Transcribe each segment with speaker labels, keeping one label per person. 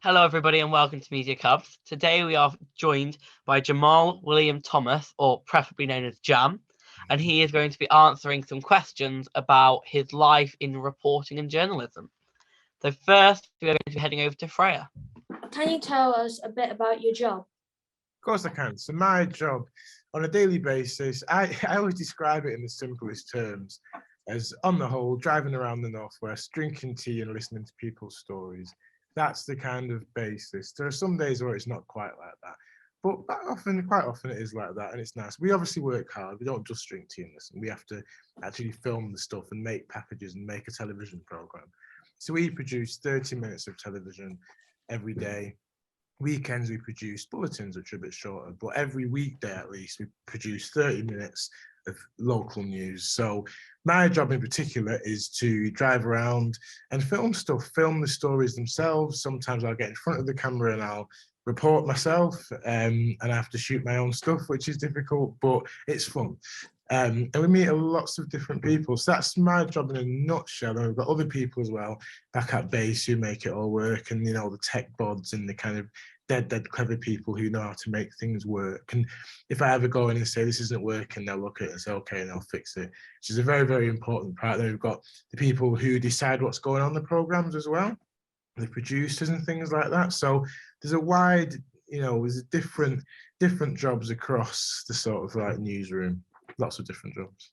Speaker 1: Hello, everybody, and welcome to Media Cubs. Today we are joined by Jahmal Williams-Thomas, or preferably known as Jam, and he is going to be answering some questions about his life in reporting and journalism. So first, we are going to be heading over to Freya.
Speaker 2: Can you tell us a bit about your job?
Speaker 3: Of course I can. So my job on a daily basis, I always describe it in the simplest terms as, on the whole, driving around the Northwest, drinking tea and listening to people's stories. That's the kind of basis. There are some days where it's not quite like that, but quite often it is like that, and it's nice. We obviously work hard. We don't just drink tea and listen. We have to actually film the stuff and make packages and make a television program. So we produce 30 minutes of television every day. Weekends we produce bulletins, which are a bit shorter, but every weekday at least we produce 30 minutes of local news. So my job in particular is to drive around and film stuff, film the stories themselves. Sometimes I'll get in front of the camera and I'll report myself, and I have to shoot my own stuff, which is difficult, but it's fun. And we meet lots of different people. So that's my job in a nutshell. And we've got other people as well back at base who make it all work, and the tech bods and the kind of dead clever people who know how to make things work. And if I ever go in and say this isn't working, they'll look at it and say okay, and they'll fix it, which is a very, very important part. Then we've got the people who decide what's going on in the programs as well, the producers and things like that. So there's a wide, there's different jobs across the sort of like newsroom. Lots of different jobs.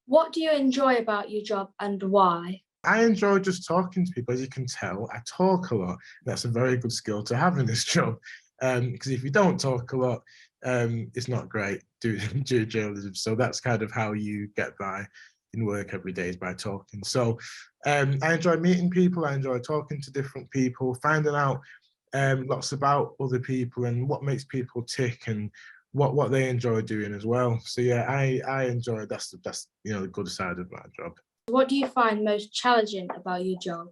Speaker 2: What do you enjoy about your job and why?
Speaker 3: I enjoy just talking to people. As you can tell, I talk a lot. That's a very good skill to have in this job, because if you don't talk a lot, it's not great doing journalism. So that's kind of how you get by in work every day, is by talking. So I enjoy meeting people. I enjoy talking to different people, finding out lots about other people and what makes people tick and what they enjoy doing as well. So yeah, I enjoy that's the good side of my job.
Speaker 2: What do you find most challenging about your job?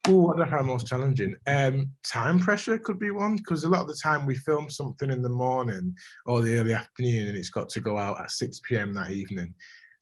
Speaker 3: What do I find most challenging? Time pressure could be one, because a lot of the time we film something in the morning or the early afternoon and it's got to go out at 6 p.m. that evening.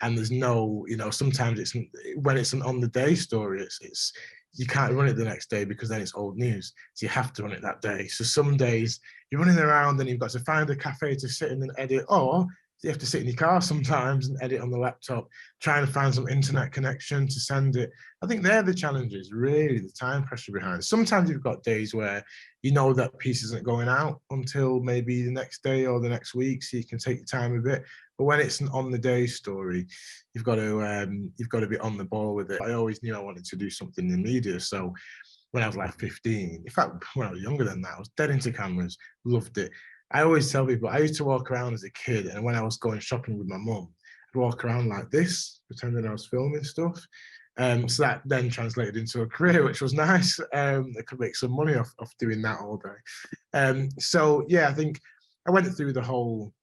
Speaker 3: And there's no, sometimes it's when it's an on the day story, it's you can't run it the next day because then it's old news. So you have to run it that day. So some days you're running around and you've got to find a cafe to sit in and edit, or you have to sit in your car sometimes and edit on the laptop, trying to find some internet connection to send it. I think they're the challenges, really, the time pressure behind it. Sometimes you've got days where you know that piece isn't going out until maybe the next day or the next week, so you can take your time a bit. But when it's an on-the-day story, you've got to be on the ball with it. I always knew I wanted to do something in media, so when I was like 15, in fact, when I was younger than that, I was dead into cameras, loved it. I always tell people, I used to walk around as a kid, and when I was going shopping with my mum, I'd walk around like this, pretending I was filming stuff. So that then translated into a career, which was nice. I could make some money off doing that all day. So yeah, I think I went through the whole,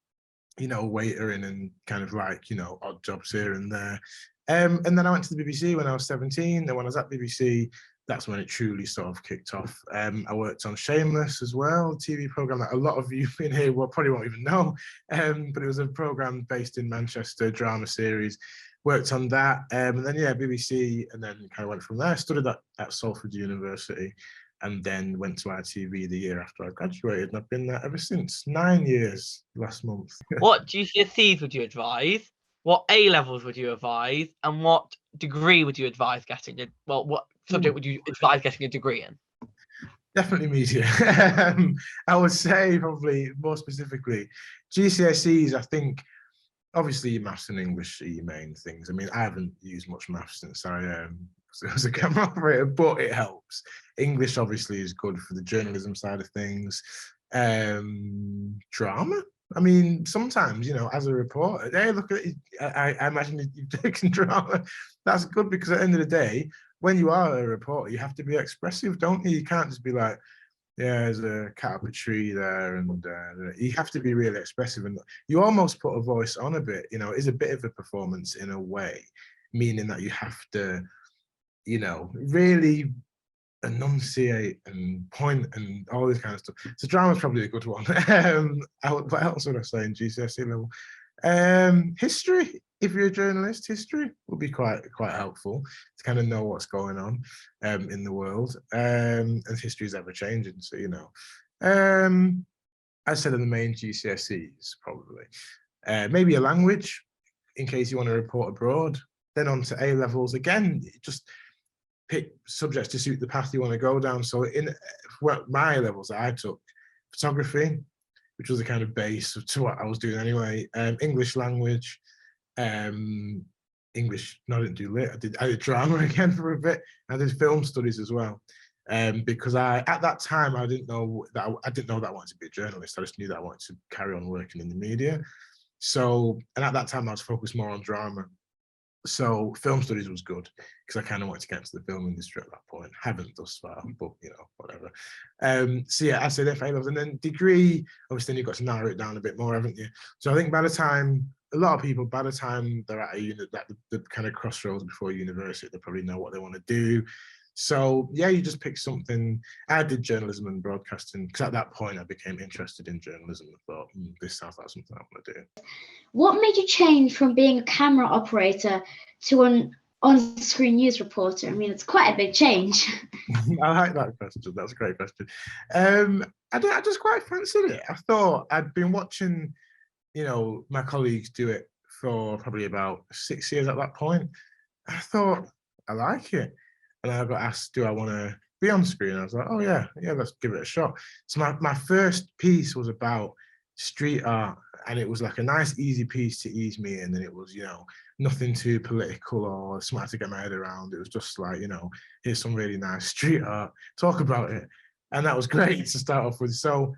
Speaker 3: waitering and kind of like, odd jobs here and there. And then I went to the BBC when I was 17. And when I was at BBC, that's when it truly sort of kicked off. I worked on Shameless as well, a TV program that a lot of you in here probably won't even know, but it was a program based in Manchester, drama series. Worked on that, and then yeah, BBC, and then kind of went from there. Studied at Salford University, and then went to ITV the year after I graduated, and I've been there ever since. 9 years last month.
Speaker 1: What GCSEs would you advise? What A levels would you advise? And what degree would you advise getting? What subject would you advise getting a degree in?
Speaker 3: Definitely media. I would say probably more specifically GCSEs. I think obviously maths and English are your main things. I mean, I haven't used much maths since I was a camera operator, but it helps. English obviously is good for the journalism side of things. Drama. I mean, sometimes, as a reporter, hey, look at it. I imagine you've taken drama. That's good, because at the end of the day, when you are a reporter, you have to be expressive, don't you? You can't just be like, yeah, there's a cat up a tree there, and you have to be really expressive, and you almost put a voice on a bit. It is a bit of a performance in a way, meaning that you have to, really enunciate and point and all this kind of stuff. So drama's probably a good one. What else would I say in GCSE level? History. If you're a journalist, history would be quite helpful to kind of know what's going on in the world. And history is ever changing, so you know. I said in the main GCSEs probably. Maybe a language, in case you want to report abroad. Then on to A levels again. Just pick subjects to suit the path you want to go down. So in my A levels, I took photography, which was the kind of base to what I was doing anyway. English language, English. No, I didn't do lit. I did drama again for a bit. I did film studies as well. Because at that time I didn't know that I wanted to be a journalist. I just knew that I wanted to carry on working in the media. So, and at that time I was focused more on drama. So film studies was good because I kind of wanted to get into the film industry at that point. Haven't thus far, but you know, whatever. So yeah, I said FA levels, and then degree. Obviously, then you've got to narrow it down a bit more, haven't you? So I think by the time a lot of people, by the time they're at a unit, that the kind of crossroads before university, they probably know what they want to do. So yeah, you just pick something. I did journalism and broadcasting because at that point I became interested in journalism and thought, this sounds like something I want to do.
Speaker 4: What made you change from being a camera operator to an on-screen news reporter? I mean, it's quite a big change.
Speaker 3: I like that question. That's a great question. I just quite fancied it. I thought I'd been watching, you know, my colleagues do it for probably about 6 years at that point. I thought I like it. And I got asked, do I want to be on screen? I was like, oh yeah, let's give it a shot. So my first piece was about street art, and it was like a nice, easy piece to ease me in. And it was, you know, nothing too political or smart to get my head around. It was just like, you know, here's some really nice street art, talk about it. And that was great to start off with. So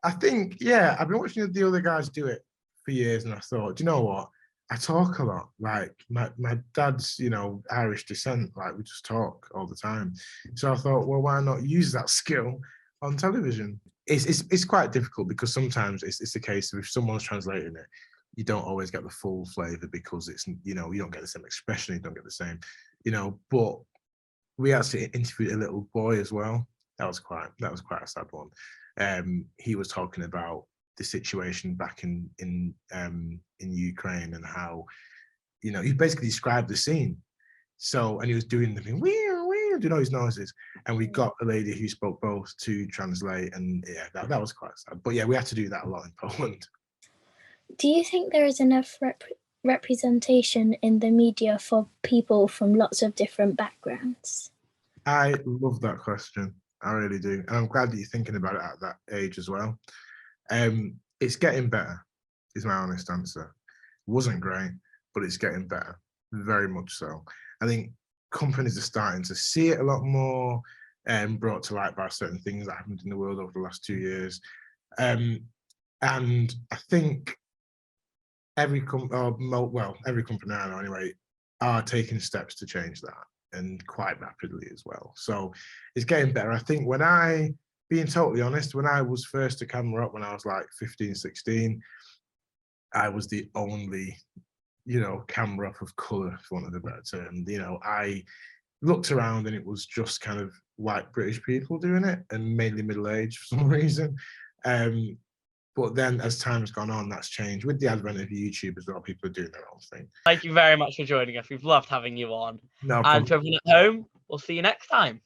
Speaker 3: I think, yeah, I've been watching the other guys do it for years, and I thought, do you know what? I talk a lot. Like my dad's, you know, Irish descent. Like we just talk all the time. So I thought, well, why not use that skill on television? It's quite difficult because sometimes it's the case of if someone's translating it, you don't always get the full flavor because it's, you know, you don't get the same expression, you don't get the same, you know. But we actually interviewed a little boy as well. That was quite a sad one. He was talking about the situation back in Ukraine and how, you know, he basically described the scene. So, and he was doing the thing, doing all his noises, and we got a lady who spoke both to translate, and yeah, that was quite sad. But yeah, we had to do that a lot in Poland.
Speaker 5: Do you think there is enough representation in the media for people from lots of different backgrounds?
Speaker 3: I love that question. I really do, and I'm glad that you're thinking about it at that age as well. It's getting better, is my honest answer. It wasn't great, but it's getting better, very much so. I think companies are starting to see it a lot more, brought to light by certain things that happened in the world over the last 2 years. And I think every company I know anyway, are taking steps to change that, and quite rapidly as well. So it's getting better. I think being totally honest, when I was first to camera up, when I was like 15, 16, I was the only, you know, camera up of colour, for want of a better term. You know, I looked around and it was just kind of white British people doing it, and mainly middle-aged for some reason. But then as time's gone on, that's changed. With the advent of YouTube as well, people are doing their own thing.
Speaker 1: Thank you very much for joining us. We've loved having you on.
Speaker 3: No
Speaker 1: And to
Speaker 3: problem.
Speaker 1: everyone at home, we'll see you next time.